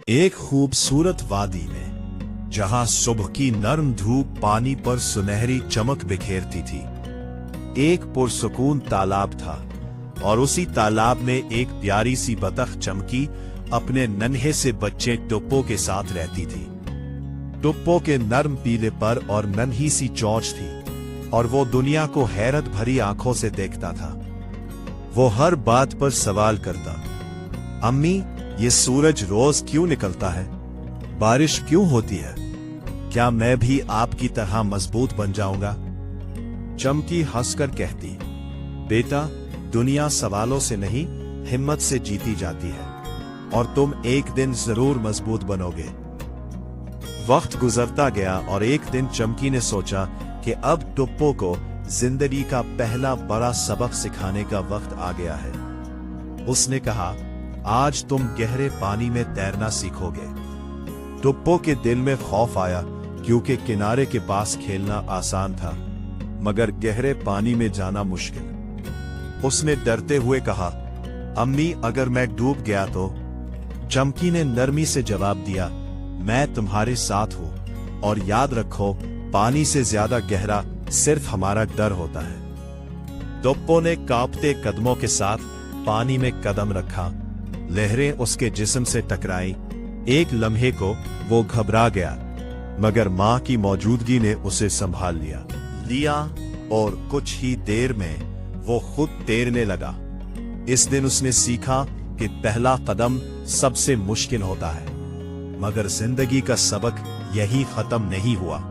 एक खूबसूरत वादी में, जहां सुबह की नर्म धूप पानी पर सुनहरी चमक बिखेरती थी, एक पुरसुकून तालाब था और उसी तालाब में एक प्यारी सी बतख चमकी अपने नन्हे से बच्चे टुप्पो के साथ रहती थी। टुप्पो के नर्म पीले पर और नन्ही सी चोंच थी और वो दुनिया को हैरत भरी आंखों से देखता था। वो हर बात पर सवाल करता, अम्मी, ये सूरज रोज क्यों निकलता है? बारिश क्यों होती है? क्या मैं भी आपकी तरह मजबूत बन जाऊंगा? चमकी हंसकर कहती, बेटा, दुनिया सवालों से नहीं, हिम्मत से जीती जाती है और तुम एक दिन जरूर मजबूत बनोगे। वक्त गुजरता गया और एक दिन चमकी ने सोचा कि अब टुप्पो को जिंदगी का पहला बड़ा सबक सिखाने का वक्त आ गया है। उसने कहा, आज तुम गहरे पानी में तैरना सीखोगे। टुप्पो के दिल में खौफ आया, क्योंकि किनारे के पास खेलना आसान था, मगर गहरे पानी में जाना मुश्किल। उसने डरते हुए कहा, अम्मी, अगर मैं डूब गया तो? चमकी ने नरमी से जवाब दिया, मैं तुम्हारे साथ हूं और याद रखो, पानी से ज्यादा गहरा सिर्फ हमारा डर होता है। टुप्पो ने कांपते कदमों के साथ पानी में कदम रखा। लहरें उसके जिस्म से टकराई। एक लम्हे को वो घबरा गया, मगर मां की मौजूदगी ने उसे संभाल लिया और कुछ ही देर में वो खुद तैरने लगा। इस दिन उसने सीखा कि पहला कदम सबसे मुश्किल होता है, मगर जिंदगी का सबक यही खत्म नहीं हुआ।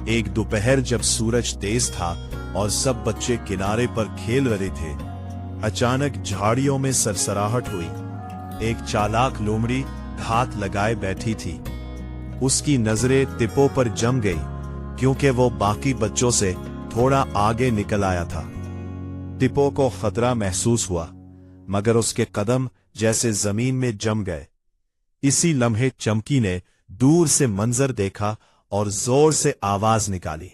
एक दोपहर जब सूरज तेज था और सब बच्चे किनारे पर खेल रहे थे, अचानक झाड़ियों में सरसराहट हुई। एक चालाक लोमड़ी घात लगाए बैठी थी। उसकी नजरें टिप्पो पर जम गई, क्योंकि वो बाकी बच्चों से थोड़ा आगे निकल आया था। टिप्पो को खतरा महसूस हुआ, मगर उसके कदम जैसे जमीन में जम गए। इसी लम्हे चमकी ने दूर से मंजर देखा और जोर से आवाज निकाली।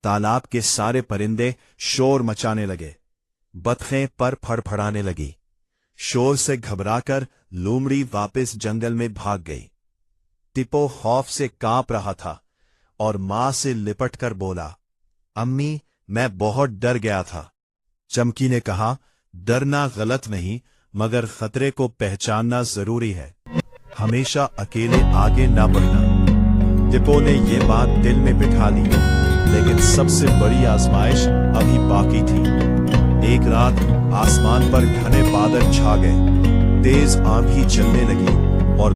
तालाब के सारे परिंदे शोर मचाने लगे। बतखें पर फड़फड़ाने लगी। शोर से घबराकर लोमड़ी वापस जंगल में भाग गई। टिप्पो खौफ से कांप रहा था और मां से लिपटकर बोला, अम्मी, मैं बहुत डर गया था। चमकी ने कहा, डरना गलत नहीं, मगर खतरे को पहचानना जरूरी है। हमेशा अकेले आगे ना बढ़ना। टिप्पो ने यह बात दिल में बिठा ली, लेकिन सबसे बड़ी आजमाइश अभी बाकी थी। एक रात आसमान पर घने बादल छा गए। तेज आंधी चलने लगी